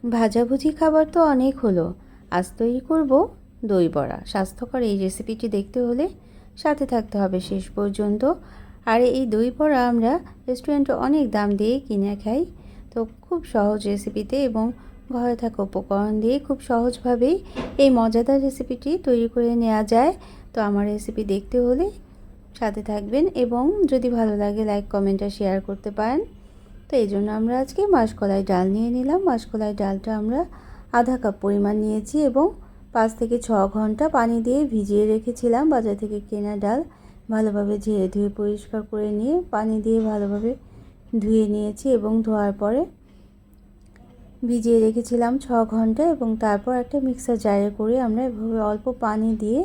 ভাজাভুজি খাবার তো অনেক হলো, আজ তৈরি করব দই বড়া। স্বাস্থ্যকর এই রেসিপিটি দেখতে হলে সাথে থাকতে হবে শেষ পর্যন্ত। আর এই দই বড়া আমরা রেস্টুরেন্টে অনেক দাম দিয়ে কিনে খাই, তো খুব সহজ রেসিপিতে এবং ঘরে থাকা উপকরণ দিয়ে খুব সহজভাবেই এই মজাদার রেসিপিটি তৈরি করে নেওয়া যায়। তো আমার রেসিপি দেখতে হলে সাথে থাকবেন এবং যদি ভালো লাগে লাইক কমেন্ট আর শেয়ার করতে পারেন। তো এই জন্য আমরা আজকে মাসকলাই ডাল নিয়ে নিলাম। মাসকলাই ডালটা আমরা আধা কাপ পরিমাণ নিয়েছি এবং 5 থেকে 6 ঘন্টা পানি দিয়ে ভিজিয়ে রেখেছিলাম। বাজার থেকে কেনা ডাল ভালোভাবে ঝেড়ে ধুয়ে পরিষ্কার করে নিয়ে পানি দিয়ে ভালোভাবে ধুয়ে নিয়েছি এবং ধোয়ার পরে ভিজিয়ে রেখেছিলাম 6 ঘন্টা এবং তারপর একটা মিক্সার জারে করে আমরা এভাবে অল্প পানি দিয়ে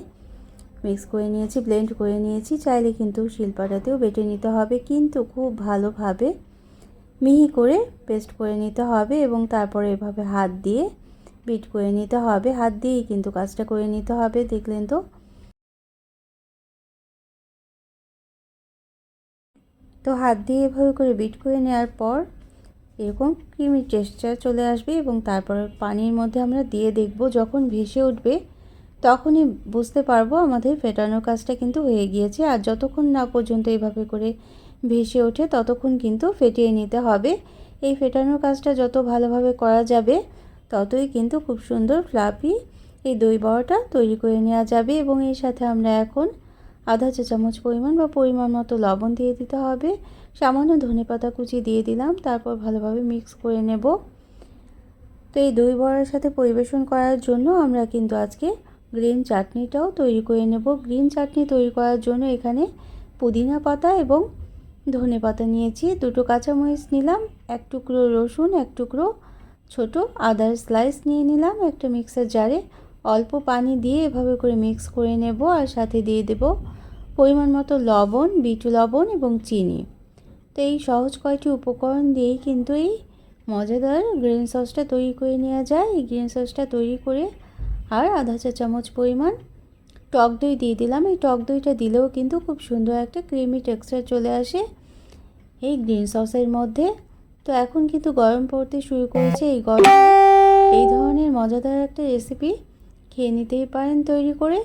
মিক্স করে নিয়েছি, ব্লেন্ড করে নিয়েছি। চাইলে কিন্তু শিলপাটাতেও বেটে নিতে হবে, কিন্তু খুব ভালোভাবে মিহি করে পেস্ট করে নিতে হবে এবং তারপরে এভাবে হাত দিয়ে বিট করে নিতে হবে। হাত দিয়েই কিন্তু কাজটা করে নিতে হবে, দেখলেন তো হাত দিয়ে এভাবে করে বিট করে নেওয়ার পর এরকম ক্রিমি টেক্সচার চলে আসবে এবং তারপর পানির মধ্যে আমরা দিয়ে দেখব, যখন ভেসে উঠবে তখনই বুঝতে পারবো আমাদের ফেটানোর কাজটা কিন্তু হয়ে গিয়েছে। আর যতক্ষণ না পর্যন্ত এইভাবে করে ভেসে ওঠে ততক্ষণ কিন্তু ফেটিয়ে নিতে হবে। এই ফেটানোর কাজটা যত ভালোভাবে করা যাবে ততই কিন্তু খুব সুন্দর ফ্লাফি এই দই বড়াটা তৈরি করে নেওয়া যাবে। এবং এর সাথে আমরা এখন আধা চা চামচ পরিমাণ বা পরিমাণ মতো লবণ দিয়ে দিতে হবে, সামান্য ধনেপাতা কুচি দিয়ে দিলাম, তারপর ভালোভাবে মিক্স করে নেব। তো এই দই বড়ার সাথে পরিবেশন করার জন্য আমরা কিন্তু আজকে গ্রিন চাটনিটাও তৈরি করে নেব। গ্রিন চাটনি তৈরি করার জন্য এখানে পুদিনা পাতা এবং ধনে পাতা নিয়েছি, 2টো কাঁচামরিচ নিলাম, 1 টুকরো রসুন, 1 টুকরো ছোট আদার স্লাইস নিয়ে নিলাম। একটা মিক্সার জারে অল্প পানি দিয়ে এভাবে করে মিক্স করে নেব আর সাথে দিয়ে দেব পরিমাণ মতো লবণ, বিট লবণ এবং চিনি। তো এই সহজ কয়েকটি উপকরণ দিয়েই কিন্তু এই মজাদার গ্রিন সসটা তৈরি করে নেওয়া যায়। এই গ্রিন সসটা তৈরি করে আর আধা চা চামচ পরিমাণ টক দই দিয়ে দিলাম। এই টক দইটা দিলেও কিন্তু খুব সুন্দর একটা ক্রিমি টেক্সচার চলে আসে এই গ্রিন সসের মধ্যে। তো এখন কিন্তু গরম পড়তে শুরু করেছে, এই গরমে এই ধরনের মজাদার একটা রেসিপি খেয়ে নিতেই পারেন তৈরি করে।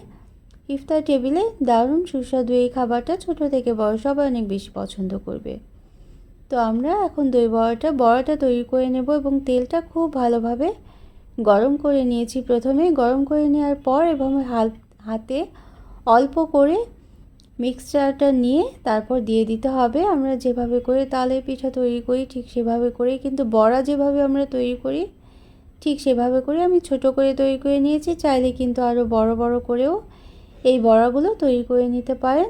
ইফতার টেবিলে দারুণ সুস্বাদু এই খাবারটা ছোট থেকে বড় সবাই অনেক বেশি পছন্দ করবে। তো আমরা এখন দই বড়াটা তৈরি করে নেব এবং তেলটা খুব ভালোভাবে গরম করে নিয়েছি। প্রথমে গরম করে নেওয়ার পর এবং হাতে অল্প করে মিক্সচারটা নিয়ে তারপর দিয়ে দিতে হবে। আমরা যেভাবে করে তালের পিঠা তৈরি করি ঠিক সেভাবে করেই কিন্তু বড়া যেভাবে আমরা তৈরি করি ঠিক সেভাবে করে আমি ছোট করে তৈরি করে নিয়েছি। চাইলে কিন্তু আরও বড় বড় করেও এই বড়াগুলো তৈরি করে নিতে পারেন।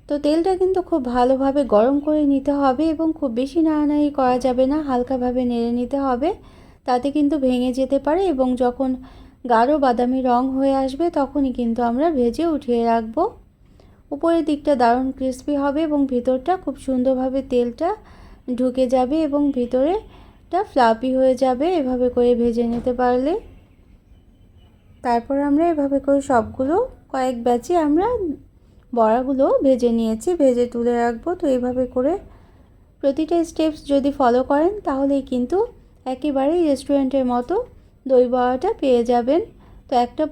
তো তেলটা কিন্তু খুব ভালোভাবে গরম করে নিতে হবে এবং খুব বেশি নাড়ানাড়ি করা যাবে না, হালকাভাবে নেড়ে নিতে হবে, তাতে কিন্তু ভেঙে যেতে পারে। এবং যখন গাঢ় বাদামি রং হয়ে আসবে তখনই কিন্তু আমরা ভেজে উঠিয়ে রাখবো। উপরের দিকটা দারুণ ক্রিস্পি হবে এবং ভিতরটা খুব সুন্দরভাবে তেলটা ঢুকে যাবে এবং ভিতরেটা ফ্লাফি হয়ে যাবে এভাবে করে ভেজে নিতে পারলে। তারপর আমরা এভাবে করে সবগুলো কয়েক ব্যাচে আমরা বড়াগুলো ভেজে নিয়েছি, ভেজে তুলে রাখবো। তো এইভাবে করে প্রতিটা স্টেপস যদি ফলো করেন তাহলেই কিন্তু একেবারেই রেস্টুরেন্টের মতো দই বড়াটা পেয়ে যাবেন। তো একটা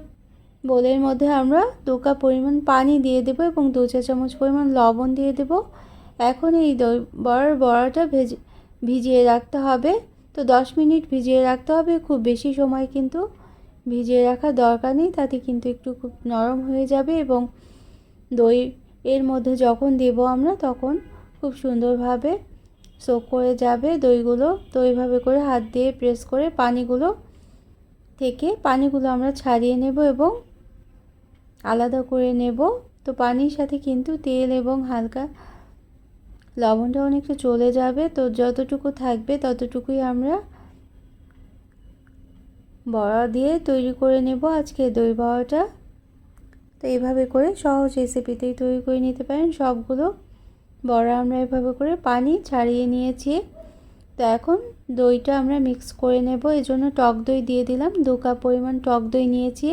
বোলের মধ্যে আমরা 2 কাপ পরিমাণ পানি দিয়ে দেব এবং 2 চা চামচ পরিমাণ লবণ দিয়ে দেব। এখন এই দই বড়াটা ভিজিয়ে রাখতে হবে। তো 10 মিনিট ভিজিয়ে রাখতে হবে, খুব বেশি সময় কিন্তু ভিজিয়ে রাখার দরকার নেই, তাতে কিন্তু একটু খুব নরম হয়ে যাবে এবং দই এর মধ্যে যখন দেব আমরা তখন খুব সুন্দরভাবে সোক করে যাবে দইগুলো। তো এইভাবে করে হাত দিয়ে প্রেস করে পানিগুলো আমরা ছাড়িয়ে নেব এবং আলাদা করে নেব। তো পানির সাথে কিন্তু তেল এবং হালকা লবণটা অনেকটা চলে যাবে, তো যতটুকু থাকবে ততটুকুই আমরা বড়া দিয়ে তৈরি করে নেব আজকে দই বড়াটা। তো এইভাবে করে সহজ রেসিপিতেই তৈরি করে নিতে পারেন সবগুলো বড়া। আমরা এভাবে করে পানি ছাড়িয়ে নিয়েছি। তো এখন দইটা আমরা মিক্স করে নেব, এজন্য টক দই দিয়ে দিলাম। 2 কাপ পরিমাণ টক দই নিয়েছি,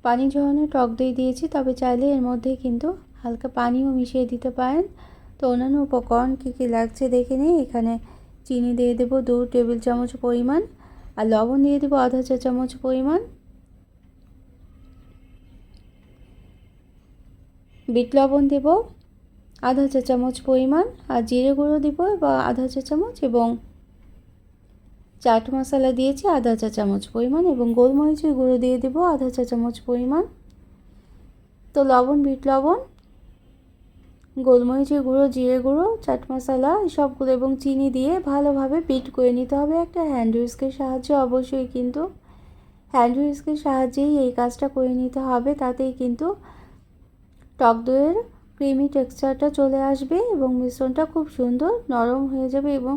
পানি ঝরানো টক দই দিয়েছি, তবে চাইলে এর মধ্যে কিন্তু হালকা পানিও মিশিয়ে দিতে পারেন। তো অন্যান্য উপকরণ কী কী লাগছে দেখে নিই। এখানে চিনি দিয়ে দেবো 2 টেবিল চামচ পরিমাণ, আর লবণ দিয়ে দেবো আধা চা চামচ পরিমাণ। বিট লবণ দেব আধা চা চামচ পরিমাণ, আর জিরে গুঁড়ো দেব বা আধা চা চামচ, এবং চাট মশলা দিয়েছি আধা চা চামচ পরিমাণ, এবং গোলমরিচের গুঁড়ো দিয়ে দেব আধা চা চামচ পরিমাণ। তো লবণ, বিট লবণ, গোলমরিচের গুঁড়ো, জিরে গুঁড়ো, চাট মশলা সবগুলো এবং চিনি দিয়ে ভালোভাবে বিট করে নিতে হবে একটা হ্যান্ড হুইস্কের সাহায্যে। অবশ্যই কিন্তু হ্যান্ড হুইস্কের সাহায্যেই এই কাজটা করে নিতে হবে, তাতেই কিন্তু টক দইয়ের ক্রিমি টেক্সচারটা চলে আসবে এবং মিশ্রণটা খুব সুন্দর নরম হয়ে যাবে এবং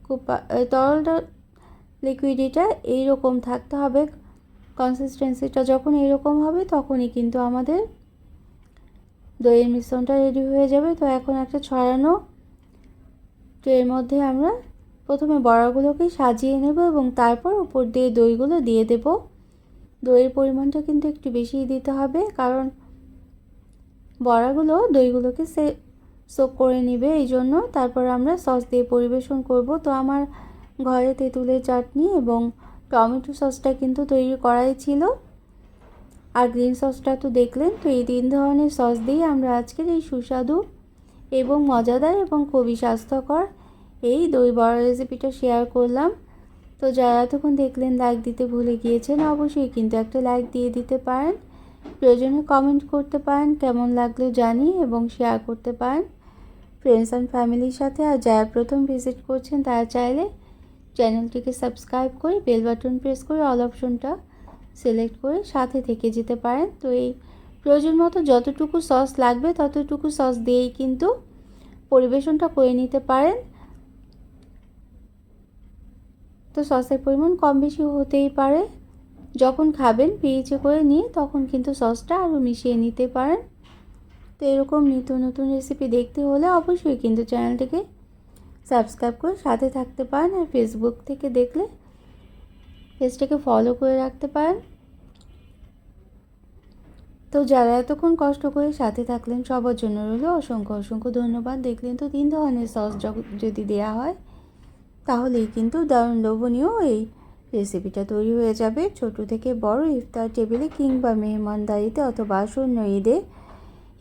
খুব তরলটা লিকুইডিটা এইরকম থাকতে হবে। কনসিস্টেন্সিটা যখন এইরকম হবে তখনই কিন্তু আমাদের দইয়ের মিশ্রণটা রেডি হয়ে যাবে। তো এখন একটা ছড়ানো ট্রের মধ্যে আমরা প্রথমে বড়াগুলোকে সাজিয়ে নেব এবং তারপর উপর দিয়ে দইগুলো দিয়ে দেব। দইয়ের পরিমাণটা কিন্তু একটু বেশিই দিতে হবে, কারণ বড়াগুলো দইগুলোকে সোক করে নেবে, এই জন্য। তারপর আমরা সস দিয়ে পরিবেশন করব। তো আমার ঘরে তেঁতুলের চাটনি এবং টমেটো সসটা কিন্তু তৈরি করাই ছিল, আর গ্রিন সসটা তো দেখলেন। তো এই 3 ধরনের সস দিয়ে আমরা আজকের এই সুস্বাদু এবং মজাদার এবং খুবই স্বাস্থ্যকর এই দই বড়া রেসিপিটা শেয়ার করলাম। তো যারা এতক্ষণ দেখলেন লাইক দিতে ভুলে গিয়েছেন, অবশ্যই কিন্তু একটা লাইক দিয়ে দিতে পারেন। প্রয়োজনে কমেন্ট করতে পারেন কেমন লাগলো জানি, এবং শেয়ার করতে পারেন ফ্রেন্ডস অ্যান্ড ফ্যামিলির সাথে। আর যারা প্রথম ভিজিট করছেন তারা চাইলে চ্যানেলটিকে সাবস্ক্রাইব করে বেল বাটন প্রেস করে অল অপশনটা সিলেক্ট করে সাথে থেকে যেতে পারেন। তো এই প্রয়োজন মতো যতটুকু সস লাগবে ততটুকু সস দিয়েই কিন্তু পরিবেশনটা করে নিতে পারেন। তো সসের পরিমাণ কম বেশি হতেই পারে, যখন খাবেন পিরিচে করে নিয়ে তখন কিন্তু সসটা আরও মিশিয়ে নিতে পারেন। তো এরকম নিত্য নতুন রেসিপি দেখতে হলে অবশ্যই কিন্তু চ্যানেলটিকে সাবস্ক্রাইব করে সাথে থাকতে পারেন, আর ফেসবুক থেকে দেখলে পেজটাকে ফলো করে রাখতে পারেন। তো যারা এতক্ষণ কষ্ট করে সাথে থাকলেন সবার জন্য রইল অসংখ্য অসংখ্য ধন্যবাদ। দেখলেন তো 3 ধরনের সস যদি দেওয়া হয় তাহলেই কিন্তু দারুণ লোভনীয় এই রেসিপিটা তৈরি হয়ে যাবে। ছোট থেকে বড় ইফতার টেবিলে কিংবা মেহমানদারিতে অথবা আসন্ন ঈদে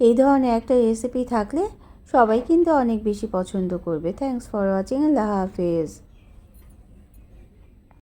এই ধরনের একটা রেসিপি থাকলে সবাই কিন্তু অনেক বেশি পছন্দ করবে। Thanks for watching. আল্লাহ হাফেজ।